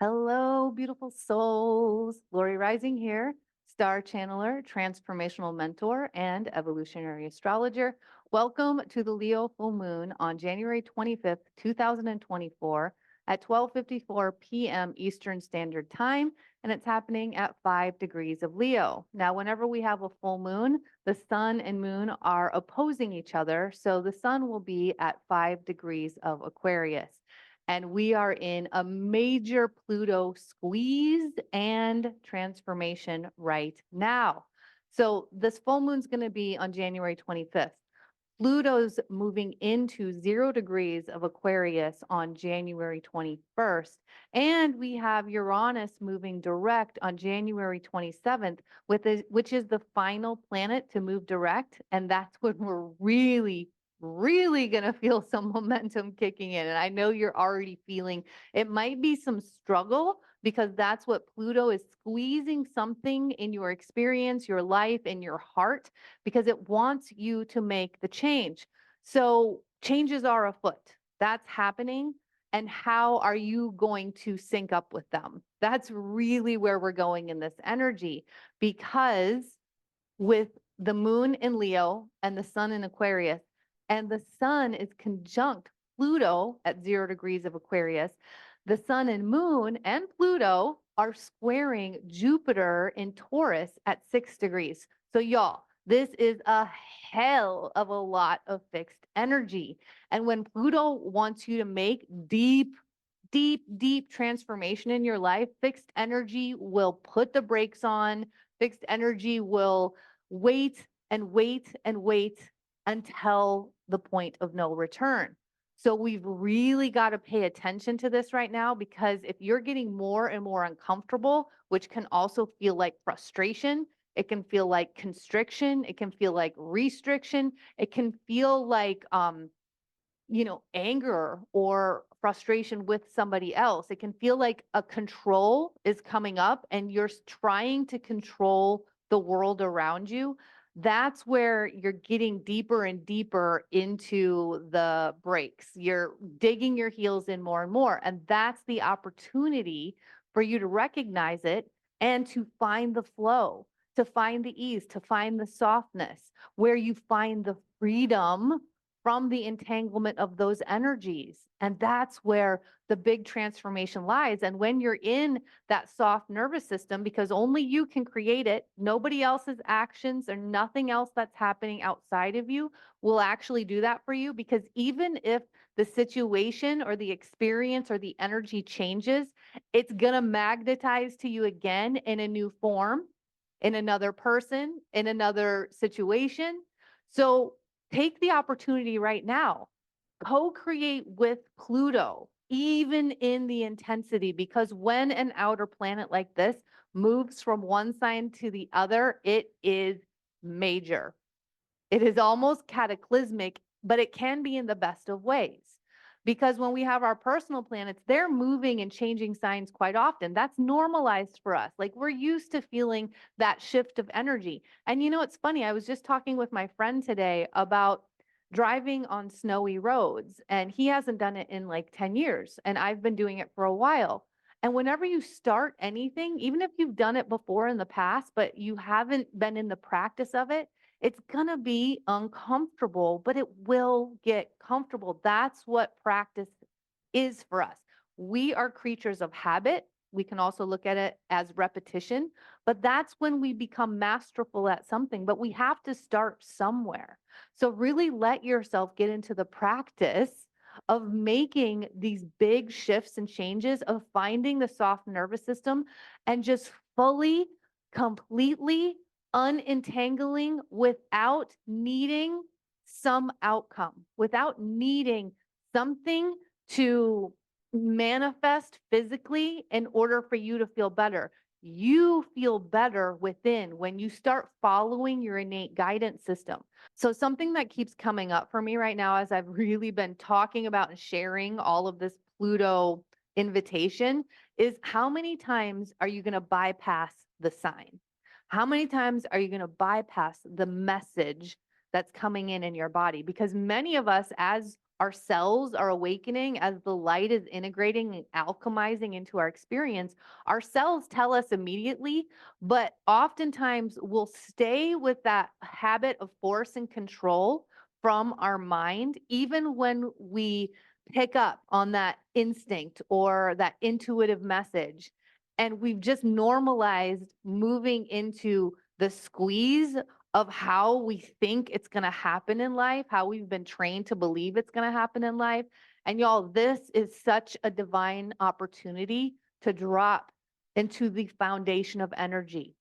Hello, beautiful souls. Lori Rising here, star channeler, transformational mentor, and evolutionary astrologer. Welcome to the Leo full moon on January 25th, 2024 at 12:54 p.m. Eastern Standard Time, and it's happening at 5 degrees of Leo. Now, whenever we have a full moon, the sun and moon are opposing each other, so the sun will be at 5 degrees of Aquarius. And we are in a major Pluto squeeze and transformation right now. So this full moon's going to be on January 25th. Pluto's moving into 0 degrees of Aquarius on January 21st. And we have Uranus moving direct on January 27th, which is the final planet to move direct. And that's when we're really going to feel some momentum kicking in. And I know you're already feeling it might be some struggle because that's what Pluto is squeezing something in your experience, your life, and your heart, because it wants you to make the change. So changes are afoot. That's happening. And how are you going to sync up with them? That's really where we're going in this energy, because with the moon in Leo and the sun in Aquarius, and the sun is conjunct Pluto at 0 degrees of Aquarius, the sun and moon and Pluto are squaring Jupiter in Taurus at 6 degrees. So y'all, this is a hell of a lot of fixed energy. And when Pluto wants you to make deep transformation in your life, fixed energy will put the brakes on. Fixed energy will wait and wait and wait until the point of no return. So we've really got to pay attention to this right now, because if you're getting more and more uncomfortable, which can also feel like frustration, it can feel like constriction, it can feel like restriction, it can feel like anger or frustration with somebody else. It can feel like a control is coming up and you're trying to control the world around you. That's where you're getting deeper and deeper into the breaks. You're digging your heels in more and more. And that's the opportunity for you to recognize it and to find the flow, to find the ease, to find the softness, where you find the freedom from the entanglement of those energies. And that's where the big transformation lies. And when you're in that soft nervous system, because only you can create it, nobody else's actions or nothing else that's happening outside of you will actually do that for you. Because even if the situation or the experience or the energy changes, it's going to magnetize to you again in a new form, in another person, in another situation. So take the opportunity right now, co-create with Pluto, even in the intensity, because when an outer planet like this moves from one sign to the other, it is major. It is almost cataclysmic, but it can be in the best of ways. Because when we have our personal planets, they're moving and changing signs quite often. That's normalized for us. Like, we're used to feeling that shift of energy. And it's funny. I was just talking with my friend today about driving on snowy roads, and he hasn't done it in like 10 years. And I've been doing it for a while. And whenever you start anything, even if you've done it before in the past, but you haven't been in the practice of it, it's going to be uncomfortable, but it will get comfortable. That's what practice is for us. We are creatures of habit. We can also look at it as repetition, but that's when we become masterful at something, but we have to start somewhere. So really let yourself get into the practice of making these big shifts and changes, of finding the soft nervous system and just fully, completely unentangling without needing some outcome, without needing something to manifest physically in order for you to feel better. You feel better within when you start following your innate guidance system. So something that keeps coming up for me right now, as I've really been talking about and sharing all of this Pluto invitation, is how many times are you going to bypass the sign? How many times are you going to bypass the message that's coming in your body, because many of us, as our cells are awakening, as the light is integrating and alchemizing into our experience, our cells tell us immediately, but oftentimes we'll stay with that habit of force and control from our mind, even when we pick up on that instinct or that intuitive message. And we've just normalized moving into the squeeze of how we think it's going to happen in life, how we've been trained to believe it's going to happen in life. And y'all, this is such a divine opportunity to drop into the foundation of energy.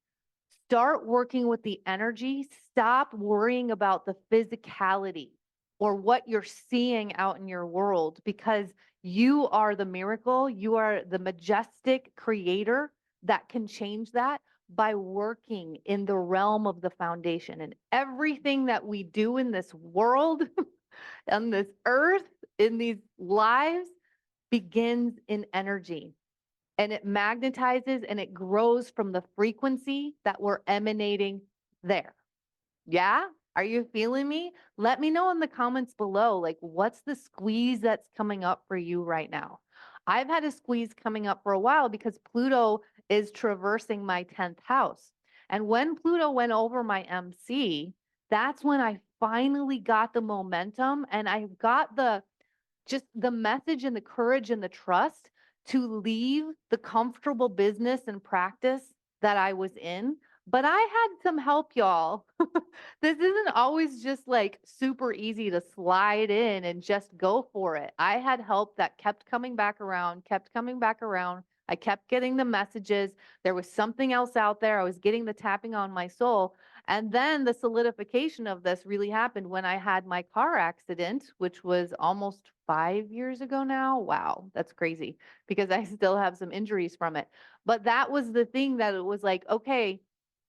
Start working with the energy. Stop worrying about the physicality or what you're seeing out in your world, because you are the miracle. You are the majestic creator that can change that by working in the realm of the foundation. And everything that we do in this world, on this earth, in these lives, begins in energy. And it magnetizes and it grows from the frequency that we're emanating there. Yeah? Are you feeling me? Let me know in the comments below, like, what's the squeeze that's coming up for you right now? I've had a squeeze coming up for a while because Pluto is traversing my 10th house. And when Pluto went over my MC, that's when I finally got the momentum and I got just the message and the courage and the trust to leave the comfortable business and practice that I was in. But I had some help, y'all. This isn't always just like super easy to slide in and just go for it. I had help that kept coming back around, kept coming back around. I kept getting the messages. There was something else out there. I was getting the tapping on my soul. And then the solidification of this really happened when I had my car accident, which was almost 5 years ago now. Wow, that's crazy because I still have some injuries from it. But that was the thing that it was like, okay,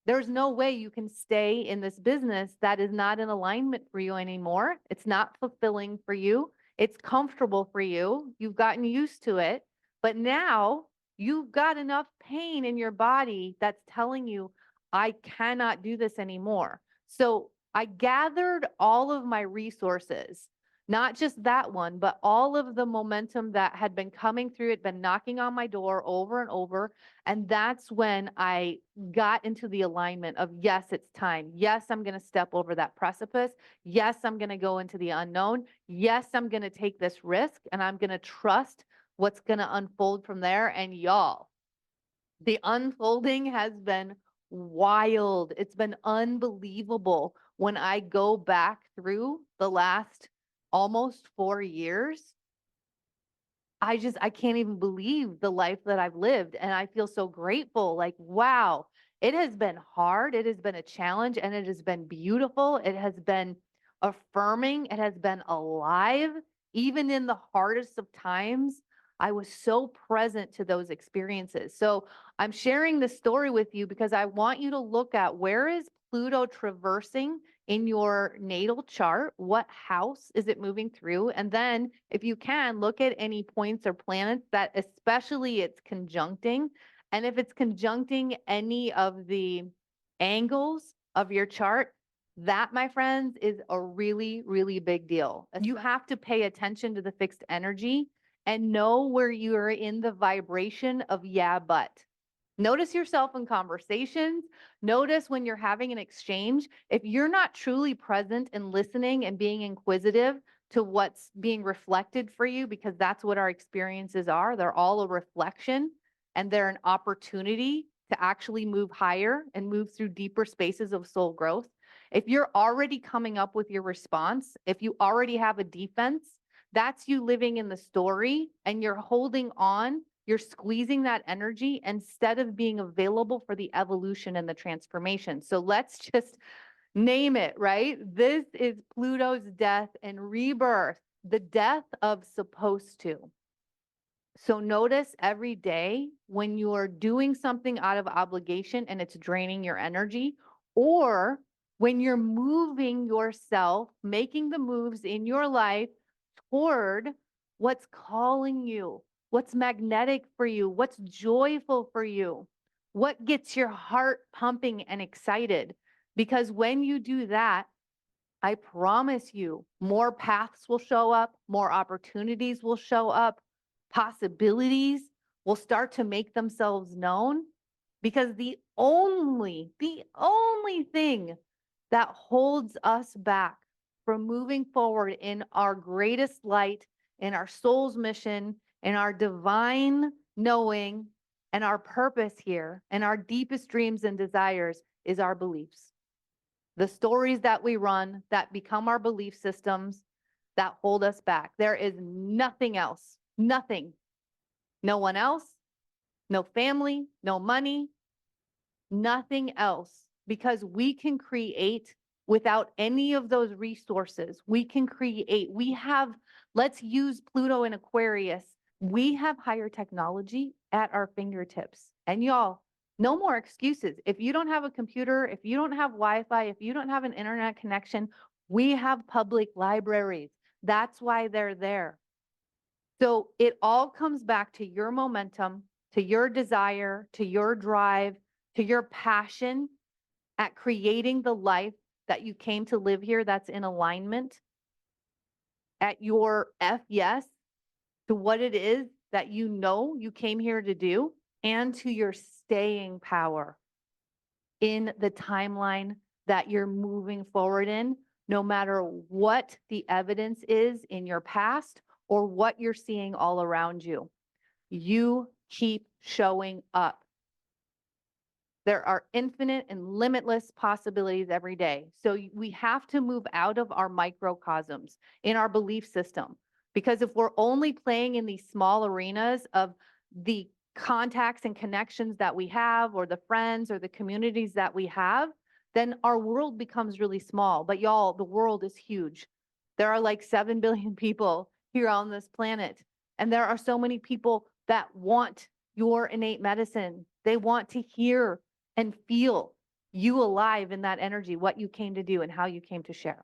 there's no way you can stay in this business that is not in alignment for you anymore. It's not fulfilling for you. It's comfortable for you. You've gotten used to it. But now you've got enough pain in your body that's telling you, I cannot do this anymore. So I gathered all of my resources, not just that one, but all of the momentum that had been coming through, it been knocking on my door over and over. And that's when I got into the alignment of, yes, it's time. Yes, I'm going to step over that precipice. Yes, I'm going to go into the unknown. Yes, I'm going to take this risk and I'm going to trust what's going to unfold from there. And y'all, the unfolding has been wild. It's been unbelievable when I go back through the last almost 4 years. I can't even believe the life that I've lived. And I feel so grateful. Like, wow, it has been hard. It has been a challenge and it has been beautiful. It has been affirming. It has been alive. Even in the hardest of times, I was so present to those experiences. So I'm sharing this story with you because I want you to look at, where is Pluto traversing in your natal chart? What house is it moving through? And then if you can, look at any points or planets that especially it's conjuncting. And if it's conjuncting any of the angles of your chart, that, my friends, is a really, really big deal. You have to pay attention to the fixed energy and know where you're in the vibration of yeah, but. Notice yourself in conversations. Notice when you're having an exchange. If you're not truly present and listening and being inquisitive to what's being reflected for you, because that's what our experiences are, they're all a reflection and they're an opportunity to actually move higher and move through deeper spaces of soul growth. If you're already coming up with your response, if you already have a defense, that's you living in the story and you're holding on. You're squeezing that energy instead of being available for the evolution and the transformation. So let's just name it, right? This is Pluto's death and rebirth, the death of supposed to. So notice every day when you're doing something out of obligation and it's draining your energy, or when you're moving yourself, making the moves in your life toward what's calling you, what's magnetic for you, what's joyful for you, what gets your heart pumping and excited. Because when you do that, I promise you, more paths will show up, more opportunities will show up, possibilities will start to make themselves known, because the only thing that holds us back from moving forward in our greatest light, in our soul's mission, in our divine knowing, and our purpose here, and our deepest dreams and desires is our beliefs. The stories that we run that become our belief systems that hold us back. There is nothing else, nothing, no one else, no family, no money, nothing else, because we can create without any of those resources. We can create. Let's use Pluto and Aquarius. We have higher technology at our fingertips. And y'all, no more excuses. If you don't have a computer, if you don't have Wi-Fi, if you don't have an internet connection, we have public libraries. That's why they're there. So it all comes back to your momentum, to your desire, to your drive, to your passion at creating the life that you came to live here that's in alignment, at your yes to what it is that you know you came here to do, and to your staying power in the timeline that you're moving forward in, no matter what the evidence is in your past or what you're seeing all around you. You keep showing up. There are infinite and limitless possibilities every day. So we have to move out of our microcosms in our belief system. Because if we're only playing in these small arenas of the contacts and connections that we have, or the friends or the communities that we have, then our world becomes really small. But y'all, the world is huge. There are like 7 billion people here on this planet. And there are so many people that want your innate medicine. They want to hear and feel you alive in that energy, what you came to do and how you came to share.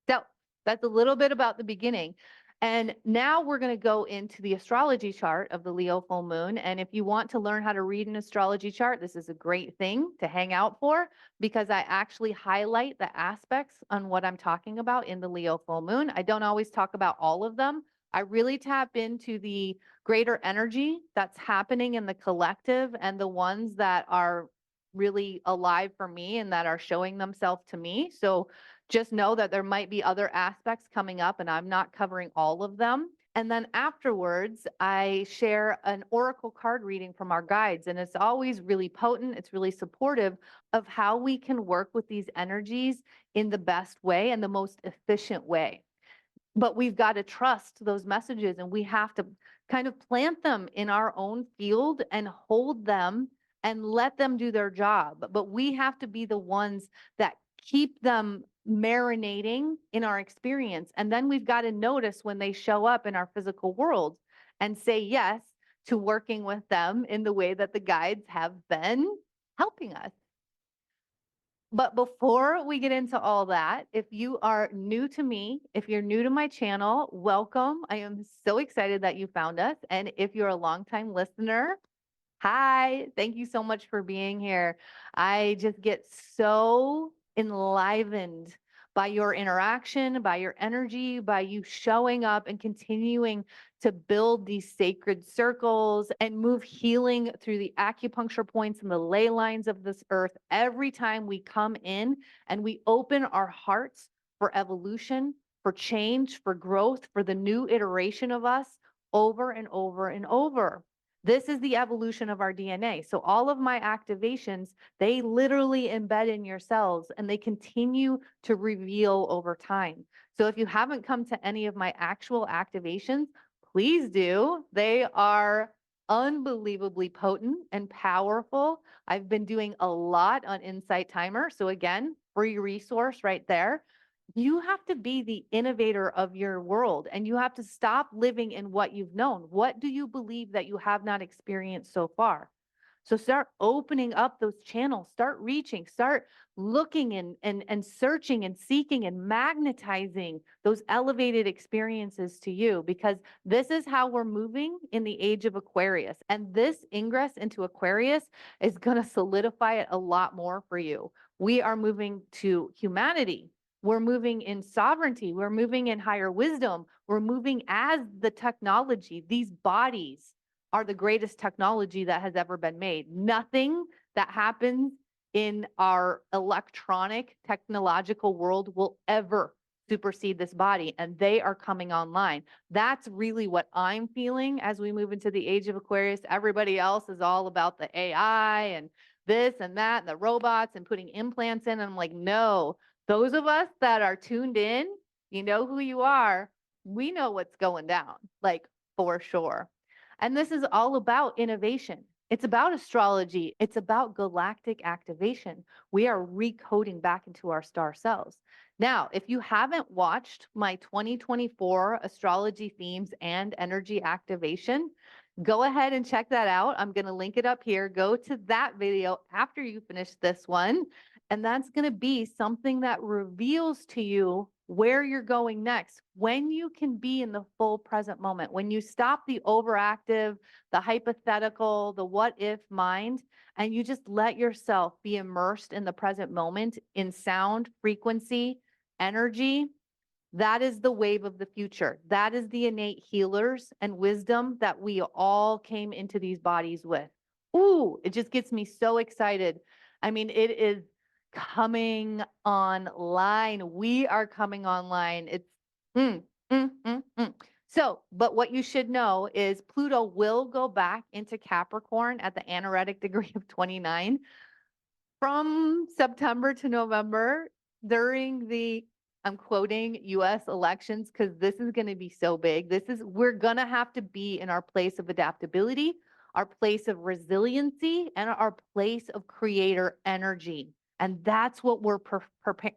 So that's a little bit about the beginning. And now we're going to go into the astrology chart of the Leo full moon. And if you want to learn how to read an astrology chart, this is a great thing to hang out for, because I actually highlight the aspects on what I'm talking about in the Leo full moon. I don't always talk about all of them. I really tap into the greater energy that's happening in the collective and the ones that are really alive for me and that are showing themselves to me. So just know that there might be other aspects coming up and I'm not covering all of them. And then afterwards, I share an oracle card reading from our guides. And it's always really potent. It's really supportive of how we can work with these energies in the best way and the most efficient way. But we've got to trust those messages, and we have to kind of plant them in our own field and hold them and let them do their job. But we have to be the ones that keep them marinating in our experience. And then we've got to notice when they show up in our physical world and say yes to working with them in the way that the guides have been helping us. But before we get into all that, if you are new to me, if you're new to my channel, welcome. I am so excited that you found us. And if you're a longtime listener, hi, thank you so much for being here. I just get so enlivened by your interaction, by your energy, by you showing up and continuing to build these sacred circles and move healing through the acupuncture points and the ley lines of this earth every time we come in and we open our hearts for evolution, for change, for growth, for the new iteration of us over and over and over. This is the evolution of our DNA. So all of my activations, they literally embed in your cells and they continue to reveal over time. So if you haven't come to any of my actual activations, please do. They are unbelievably potent and powerful. I've been doing a lot on Insight Timer. So again, free resource right there. You have to be the innovator of your world, and you have to stop living in what you've known. What do you believe that you have not experienced so far? So start opening up those channels, start reaching, start looking and searching and seeking and magnetizing those elevated experiences to you, because this is how we're moving in the age of Aquarius. And this ingress into Aquarius is going to solidify it a lot more for you. We are moving to humanity We're moving in sovereignty. We're moving in higher wisdom. We're moving as the technology. These bodies are the greatest technology that has ever been made. Nothing that happens in our electronic technological world will ever supersede this body, and they are coming online. That's really what I'm feeling as we move into the age of Aquarius. Everybody else is all about the AI and this and that, and the robots and putting implants in. And I'm like, no, those of us that are tuned in, you know who you are, we know what's going down, like for sure. And this is all about innovation. It's about astrology. It's about galactic activation. We are recoding back into our star selves. Now, if you haven't watched my 2024 astrology themes and energy activation, go ahead and check that out. I'm going to link it up here. Go to that video after you finish this one. And that's going to be something that reveals to you where you're going next, when you can be in the full present moment, when you stop the overactive, the hypothetical, the what if mind, and you just let yourself be immersed in the present moment in sound, frequency, energy. That is the wave of the future. That is the innate healers and wisdom that we all came into these bodies with. Ooh, it just gets me so excited. I mean, it is coming online. We are coming online. It's mm, mm, mm, mm. So, but what you should know is Pluto will go back into Capricorn at the anaretic degree of 29 from September to November during the, I'm quoting, US elections, because this is going to be so big. We're going to have to be in our place of adaptability, our place of resiliency, and our place of creator energy. And that's what we're preparing.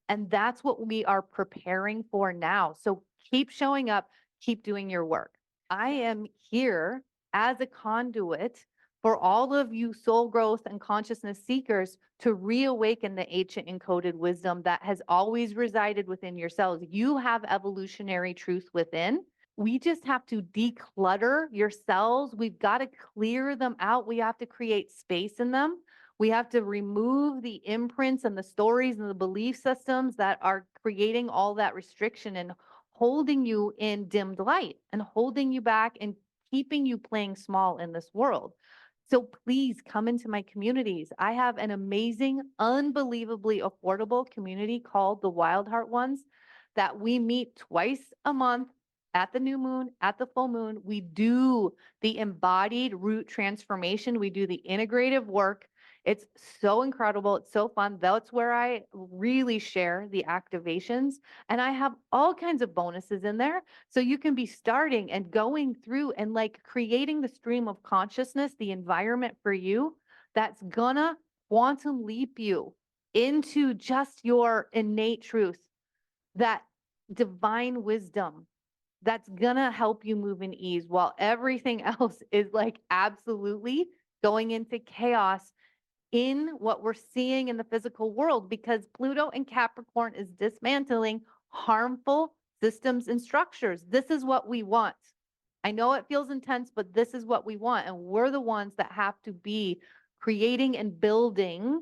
And that's what we are preparing for now. So keep showing up, keep doing your work. I am here as a conduit for all of you soul growth and consciousness seekers to reawaken the ancient encoded wisdom that has always resided within yourselves. You have evolutionary truth within. We just have to declutter your cells. We've got to clear them out. We have to create space in them. We have to remove the imprints and the stories and the belief systems that are creating all that restriction and holding you in dimmed light and holding you back and keeping you playing small in this world. So please come into my communities. I have an amazing, unbelievably affordable community called the Wild Heart Ones that we meet twice a month at the new moon, at the full moon. We do the embodied root transformation. We do the integrative work. It's so incredible. It's so fun. That's where I really share the activations. And I have all kinds of bonuses in there. So you can be starting and going through and like creating the stream of consciousness, the environment for you that's gonna quantum leap you into just your innate truth, that divine wisdom that's gonna help you move in ease while everything else is like absolutely going into chaos in what we're seeing in the physical world, because Pluto and Capricorn is dismantling harmful systems and structures. This is what we want. I know it feels intense, but this is what we want. And we're the ones that have to be creating and building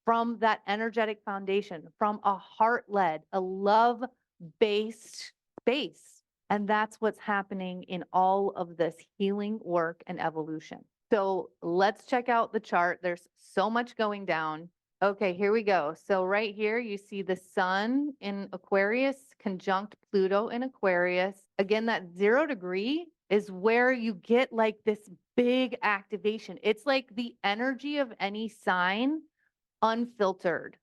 from that energetic foundation, from a heart-led, a love-based space. And that's what's happening in all of this healing work and evolution. So let's check out the chart. There's so much going down. Okay, here we go. So right here, you see the sun in Aquarius conjunct Pluto in Aquarius. Again, that 0 degree is where you get like this big activation. It's like the energy of any sign unfiltered.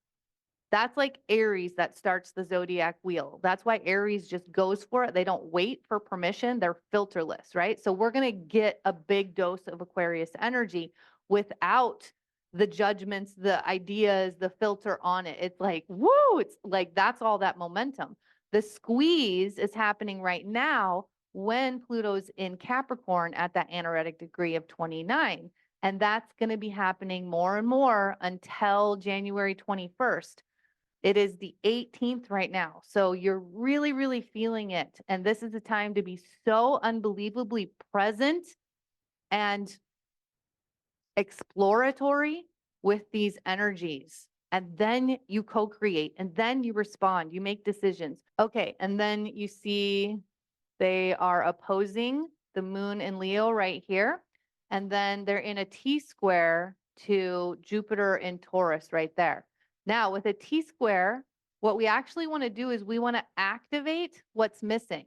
That's like Aries that starts the zodiac wheel. That's why Aries just goes for it. They don't wait for permission. They're filterless, right? So we're going to get a big dose of Aquarius energy without the judgments, the ideas, the filter on it. It's like, woo, it's like that's all that momentum. The squeeze is happening right now when Pluto's in Capricorn at that anaretic degree of 29. And that's going to be happening more and more until January 21st. It is the 18th right now. So you're really, really feeling it. And this is the time to be so unbelievably present and exploratory with these energies and then you co-create, and then you respond, you make decisions. Okay, and then you see they are opposing the moon in Leo right here. And then they're in a T-square to Jupiter in Taurus right there. Now, with a T-square, what we actually want to do is we want to activate what's missing.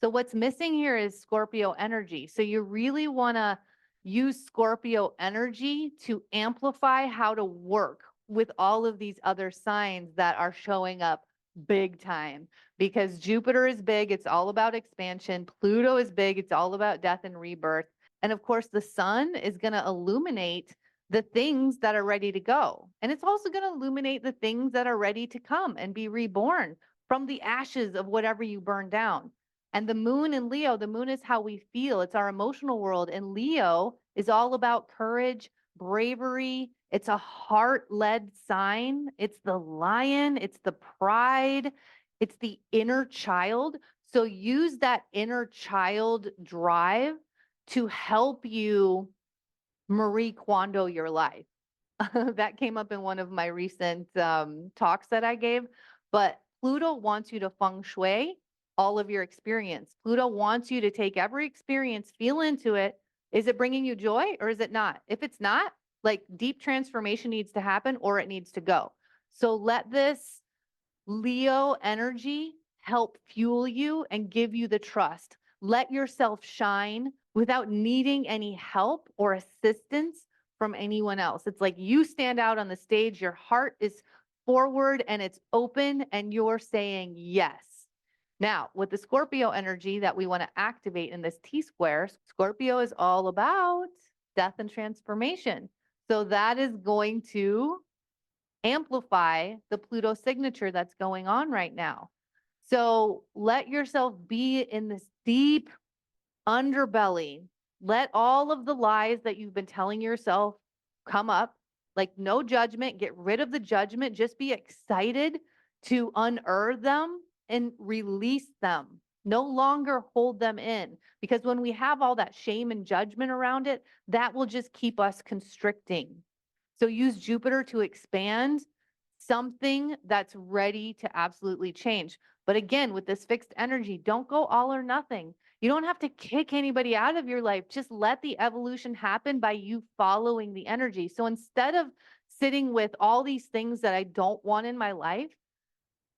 So what's missing here is Scorpio energy. So you really want to use Scorpio energy to amplify how to work with all of these other signs that are showing up big time, because Jupiter is big. It's all about expansion. Pluto is big. It's all about death and rebirth. And of course, the sun is going to illuminate the things that are ready to go. And it's also going to illuminate the things that are ready to come and be reborn from the ashes of whatever you burned down. And the moon in Leo, the moon is how we feel. It's our emotional world. And Leo is all about courage, bravery. It's a heart-led sign. It's the lion. It's the pride. It's the inner child. So use that inner child drive to help you Marie Kondo your life. That came up in one of my recent talks that I gave. But Pluto wants you to feng shui all of your experience. Pluto wants you to take every experience, feel into it. Is it bringing you joy or is it not? If it's not, like, deep transformation needs to happen or it needs to go. So let this Leo energy help fuel you and give you the trust. Let yourself shine without needing any help or assistance from anyone else. It's like you stand out on the stage, your heart is forward and it's open and you're saying yes. Now, with the Scorpio energy that we want to activate in this T-square, Scorpio is all about death and transformation. So that is going to amplify the Pluto signature that's going on right now. So let yourself be in this deep underbelly. Let all of the lies that you've been telling yourself come up. Like, no judgment. Get rid of the judgment. Just be excited to unearth them and release them. No longer hold them in, because when we have all that shame and judgment around it, that will just keep us constricting. So use Jupiter to expand something that's ready to absolutely change. But again, with this fixed energy, don't go all or nothing. You don't have to kick anybody out of your life. Just let the evolution happen by you following the energy. So instead of sitting with all these things that I don't want in my life,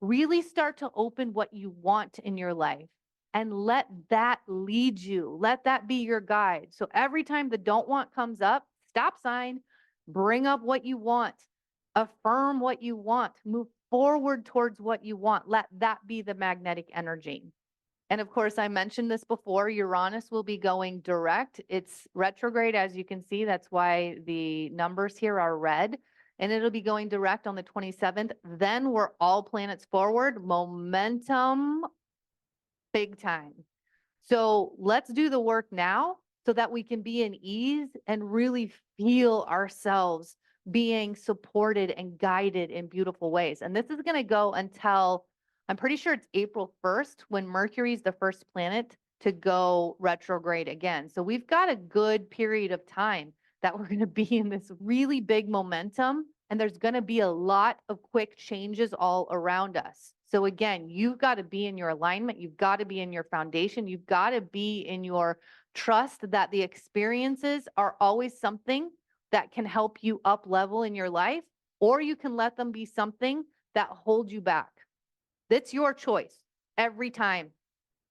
really start to open what you want in your life and let that lead you. Let that be your guide. So every time the don't want comes up, stop sign, bring up what you want, affirm what you want, move forward towards what you want. Let that be the magnetic energy. And of course, I mentioned this before, Uranus will be going direct. It's retrograde, as you can see. That's why the numbers here are red. And it'll be going direct on the 27th. Then we're all planets forward, momentum, big time. So let's do the work now so that we can be in ease and really feel ourselves being supported and guided in beautiful ways. And this is going to go until, I'm pretty sure it's April 1st, when Mercury is the first planet to go retrograde again. So we've got a good period of time that we're going to be in this really big momentum, and there's going to be a lot of quick changes all around us. So again, you've got to be in your alignment. You've got to be in your foundation. You've got to be in your trust that the experiences are always something that can help you up level in your life, or you can let them be something that hold you back. That's your choice every time.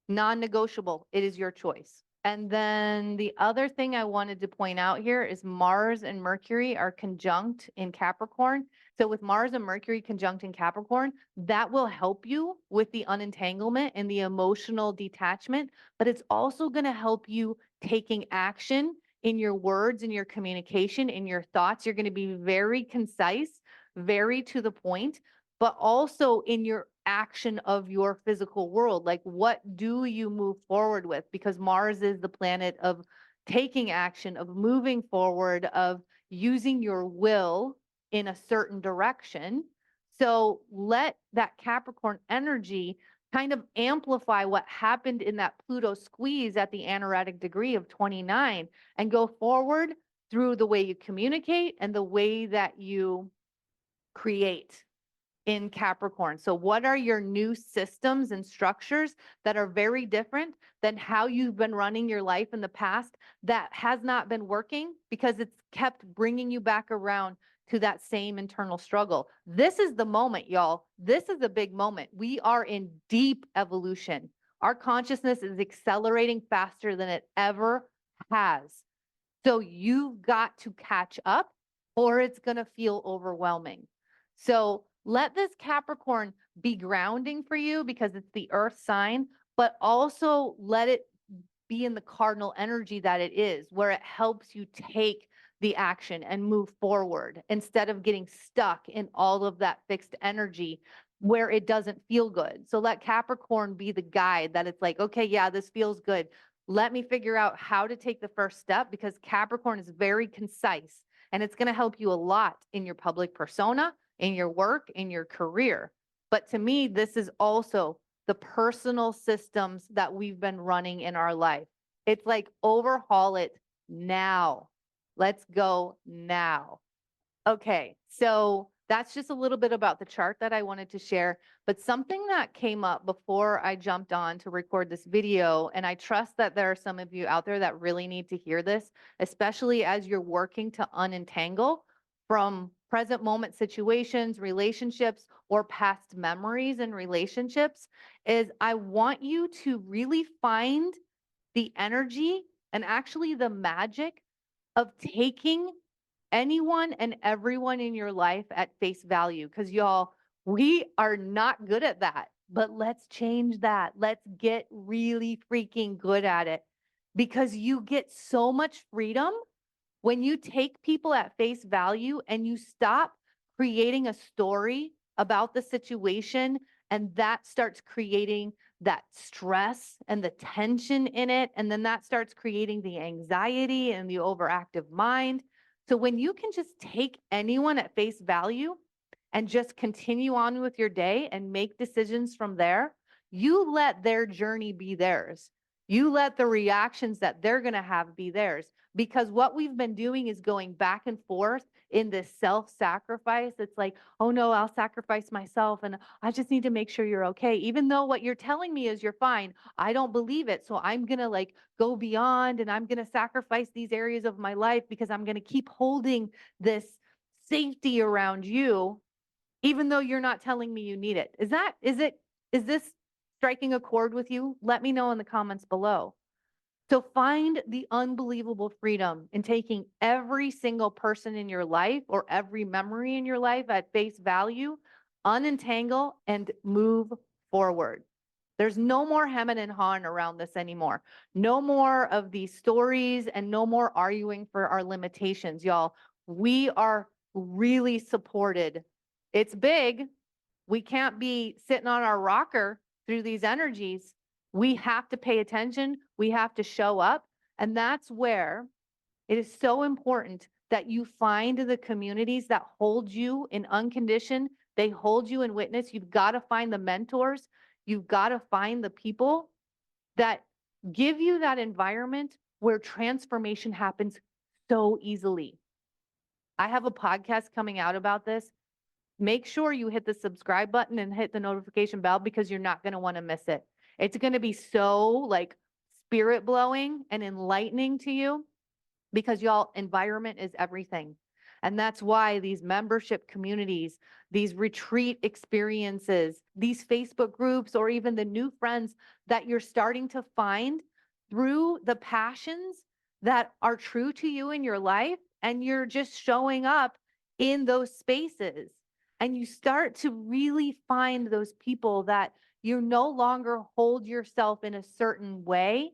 Non-negotiable. It is your choice. And then the other thing I wanted to point out here is Mars and Mercury are conjunct in Capricorn. So with Mars and Mercury conjunct in Capricorn, that will help you with the unentanglement and the emotional detachment, but it's also going to help you taking action in your words, in your communication, in your thoughts. You're going to be very concise, very to the point, but also in your action of your physical world. Like, what do you move forward with? Because Mars is the planet of taking action, of moving forward, of using your will in a certain direction. So let that Capricorn energy kind of amplify what happened in that Pluto squeeze at the anaretic degree of 29 and go forward through the way you communicate and the way that you create in Capricorn. So what are your new systems and structures that are very different than how you've been running your life in the past that has not been working because it's kept bringing you back around to that same internal struggle? This is the moment, y'all. This is a big moment. We are in deep evolution. Our consciousness is accelerating faster than it ever has. So you've got to catch up or it's going to feel overwhelming. So let this Capricorn be grounding for you because it's the earth sign, but also let it be in the cardinal energy that it is, where it helps you take the action and move forward instead of getting stuck in all of that fixed energy where it doesn't feel good. So let Capricorn be the guide that it's like, okay, yeah, this feels good. Let me figure out how to take the first step because Capricorn is very concise and it's going to help you a lot in your public persona, in your work, in your career. But to me, this is also the personal systems that we've been running in our life. It's like overhaul it now. Let's go now. Okay, so that's just a little bit about the chart that I wanted to share, but something that came up before I jumped on to record this video, and I trust that there are some of you out there that really need to hear this, especially as you're working to unentangle from present moment situations, relationships, or past memories and relationships, is I want you to really find the energy and actually the magic of taking anyone and everyone in your life at face value. Because y'all, we are not good at that, but let's change that. Let's get really freaking good at it because you get so much freedom when you take people at face value and you stop creating a story about the situation, and that starts creating that stress and the tension in it. And then that starts creating the anxiety and the overactive mind. So when you can just take anyone at face value and just continue on with your day and make decisions from there, you let their journey be theirs. You let the reactions that they're going to have be theirs. Because what we've been doing is going back and forth in this self-sacrifice. It's like, oh no, I'll sacrifice myself and I just need to make sure you're okay. Even though what you're telling me is you're fine, I don't believe it. So I'm going to like go beyond and I'm going to sacrifice these areas of my life because I'm going to keep holding this safety around you, even though you're not telling me you need it. Is this striking a chord with you? Let me know in the comments below. So find the unbelievable freedom in taking every single person in your life or every memory in your life at face value, unentangle, and move forward. There's no more hemming and hawing around this anymore. No more of these stories and no more arguing for our limitations, y'all. We are really supported. It's big. We can't be sitting on our rocker through these energies. We have to pay attention. We have to show up. And that's where it is so important that you find the communities that hold you in unconditioned. They hold you in witness. You've got to find the mentors. You've got to find the people that give you that environment where transformation happens so easily. I have a podcast coming out about this. Make sure you hit the subscribe button and hit the notification bell because you're not going to want to miss it. It's going to be so like spirit blowing and enlightening to you because y'all, environment is everything. And that's why these membership communities, these retreat experiences, these Facebook groups, or even the new friends that you're starting to find through the passions that are true to you in your life, and you're just showing up in those spaces. And you start to really find those people that you no longer hold yourself in a certain way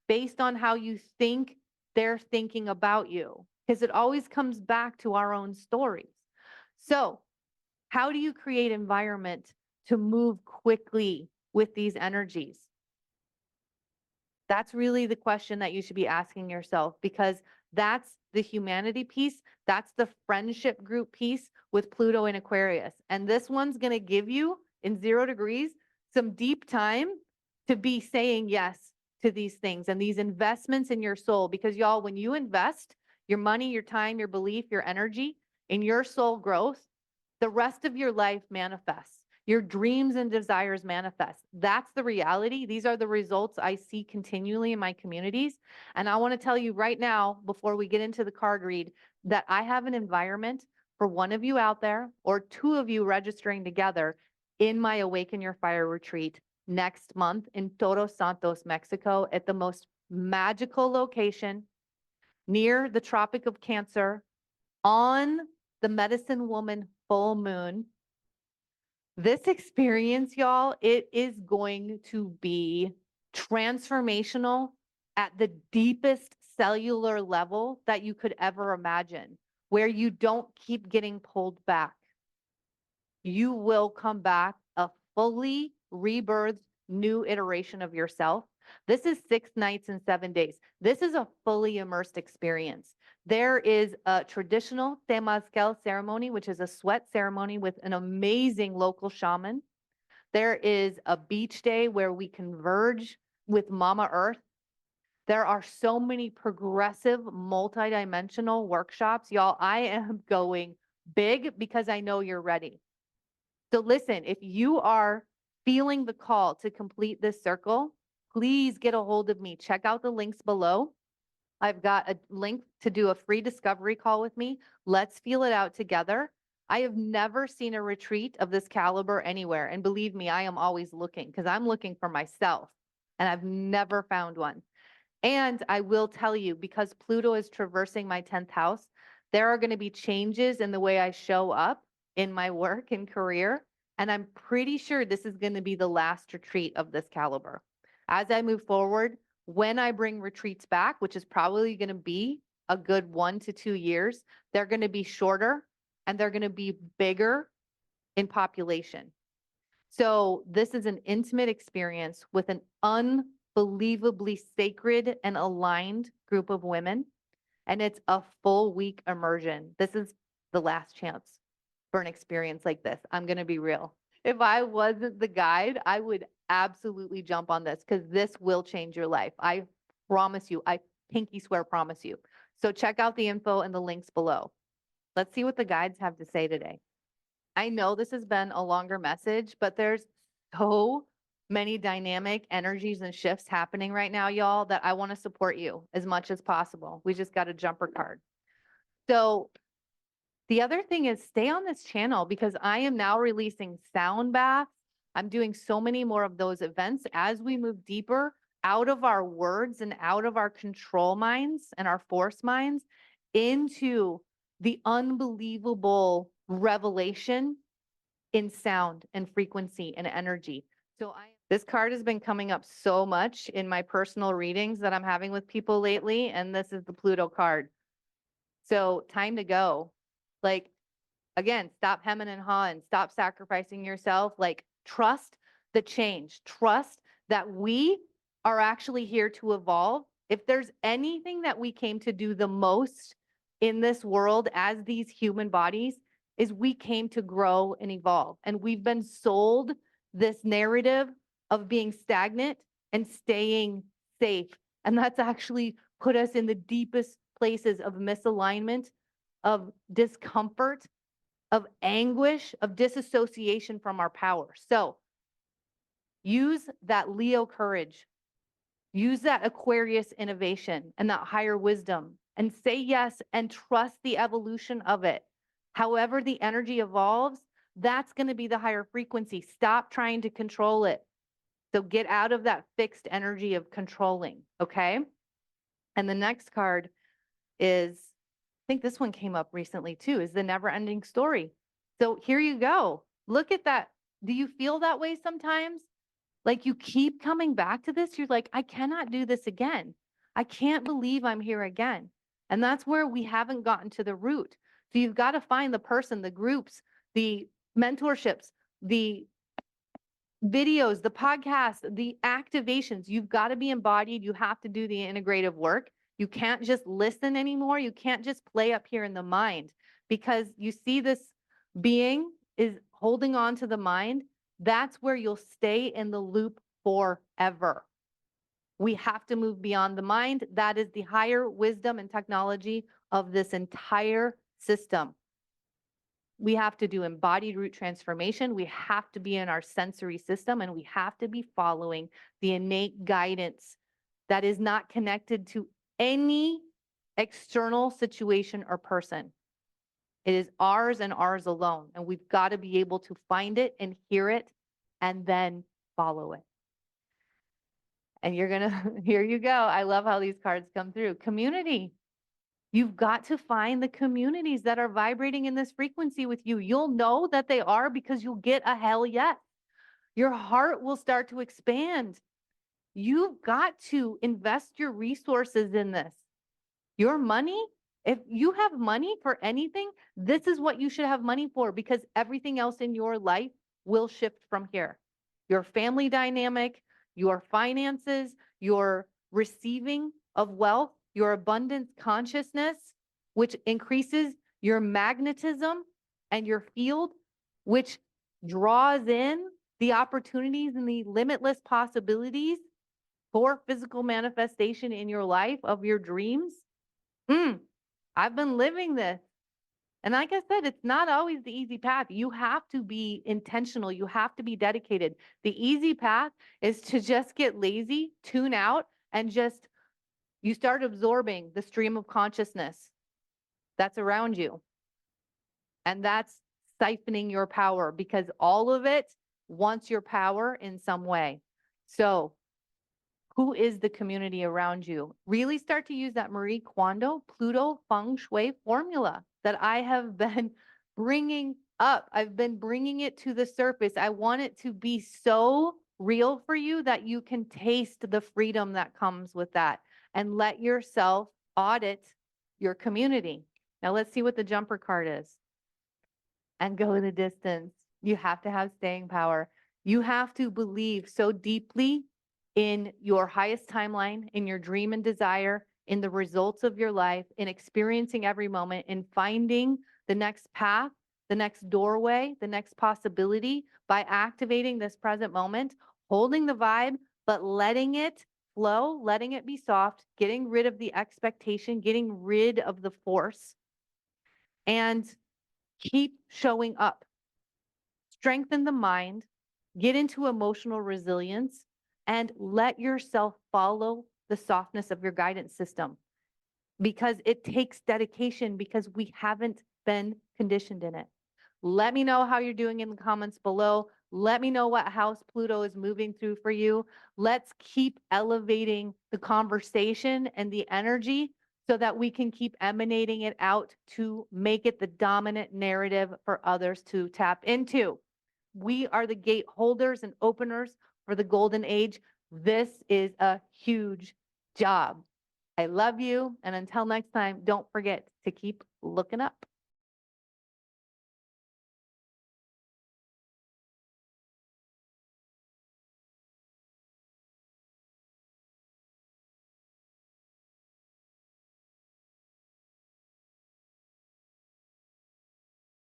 based on how you think they're thinking about you, because it always comes back to our own stories. So how do you create environment to move quickly with these energies? That's really the question that you should be asking yourself, because that's the humanity piece. That's the friendship group piece with Pluto in Aquarius. And this one's going to give you in 0 degrees some deep time to be saying yes to these things and these investments in your soul. Because y'all, when you invest your money, your time, your belief, your energy in your soul growth, The rest of your life manifests. Your dreams and desires manifest. That's the reality. These are the results I see continually in my communities. And I want to tell you right now, before we get into the card read, that I have an environment for one of you out there or two of you registering together in my Awaken Your Fire retreat next month in Todos Santos, Mexico, at the most magical location near the Tropic of Cancer on the Medicine Woman full moon. This experience, y'all, it is going to be transformational at the deepest cellular level that you could ever imagine, where you don't keep getting pulled back. You will come back a fully rebirthed new iteration of yourself. This is 6 nights and 7 days. This is a fully immersed experience. There is a traditional temazcal ceremony, which is a sweat ceremony with an amazing local shaman. There is a beach day where we converge with Mama Earth. There are so many progressive, multidimensional workshops. Y'all, I am going big because I know you're ready. So listen, if you are feeling the call to complete this circle, please get a hold of me. Check out the links below. I've got a link to do a free discovery call with me. Let's feel it out together. I have never seen a retreat of this caliber anywhere. And believe me, I am always looking because I'm looking for myself and I've never found one. And I will tell you, because Pluto is traversing my 10th house, there are going to be changes in the way I show up in my work and career. And I'm pretty sure this is going to be the last retreat of this caliber. As I move forward, when I bring retreats back, which is probably going to be a good 1 to 2 years, they're going to be shorter and they're going to be bigger in population. So this is an intimate experience with an unbelievably sacred and aligned group of women. And it's a full week immersion. This is the last chance for an experience like this. I'm going to be real. If I wasn't the guide, I would absolutely jump on this because this will change your life. I promise you. I pinky swear promise you. So check out the info and the links below. Let's see what the guides have to say today. I know this has been a longer message, but there's so many dynamic energies and shifts happening right now, y'all, that I want to support you as much as possible. We just got a jumper card. So the other thing is stay on this channel because I am now releasing sound baths. I'm doing so many more of those events as we move deeper out of our words and out of our control minds and our force minds into the unbelievable revelation in sound and frequency and energy. So this card has been coming up so much in my personal readings that I'm having with people lately, and this is the Pluto card. So time to go. Like, again, stop hemming and hawing, stop sacrificing yourself. Like, trust the change. Trust that we are actually here to evolve. If there's anything that we came to do the most in this world as these human bodies, is we came to grow and evolve. And we've been sold this narrative of being stagnant and staying safe. And that's actually put us in the deepest places of misalignment, of discomfort, of anguish, of disassociation from our power. So use that Leo courage, use that Aquarius innovation and that higher wisdom, and say yes and trust the evolution of it. However the energy evolves, that's going to be the higher frequency. Stop trying to control it. So get out of that fixed energy of controlling, okay? And the next card is, I think this one came up recently too, is the never-ending story. So here you go. Look at that. Do you feel that way sometimes? Like you keep coming back to this. You're like, I cannot do this again. I can't believe I'm here again. And that's where we haven't gotten to the root. So you've got to find the person, the groups, the mentorships, the videos, the podcasts, the activations. You've got to be embodied. You have to do the integrative work. You can't just listen anymore. You can't just play up here in the mind because you see this being is holding on to the mind. That's where you'll stay in the loop forever. We have to move beyond the mind. That is the higher wisdom and technology of this entire system. We have to do embodied root transformation. We have to be in our sensory system, and we have to be following the innate guidance that is not connected to any external situation or person. It is ours and ours alone. And we've got to be able to find it and hear it and then follow it. And you're going to, here you go. I love how these cards come through. Community. You've got to find the communities that are vibrating in this frequency with you. You'll know that they are because you'll get a hell yes. Your heart will start to expand. You've got to invest your resources in this. Your money, if you have money for anything, this is what you should have money for, because everything else in your life will shift from here. Your family dynamic, your finances, your receiving of wealth, your abundance consciousness, which increases your magnetism and your field, which draws in the opportunities and the limitless possibilities for physical manifestation in your life of your dreams. I've been living this. And like I said, it's not always the easy path. You have to be intentional. You have to be dedicated. The easy path is to just get lazy, tune out, and just, you start absorbing the stream of consciousness that's around you. And that's siphoning your power, because all of it wants your power in some way. So who is the community around you? Really start to use that Marie Kondo Pluto feng shui formula that I have been bringing up. I've been bringing it to the surface. I want it to be so real for you that you can taste the freedom that comes with that, and let yourself audit your community. Now let's see what the jumper card is. And go the distance. You have to have staying power. You have to believe so deeply in your highest timeline, in your dream and desire, in the results of your life, in experiencing every moment, in finding the next path, the next doorway, the next possibility by activating this present moment, holding the vibe, but letting it flow, letting it be soft, getting rid of the expectation, getting rid of the force, and keep showing up. Strengthen the mind, get into emotional resilience, and let yourself follow the softness of your guidance system, because it takes dedication, because we haven't been conditioned in it. Let me know how you're doing in the comments below. Let me know what house Pluto is moving through for you. Let's keep elevating the conversation and the energy so that we can keep emanating it out to make it the dominant narrative for others to tap into. We are the gate holders and openers for the golden age. This is a huge job. I love you. And until next time, don't forget to keep looking up.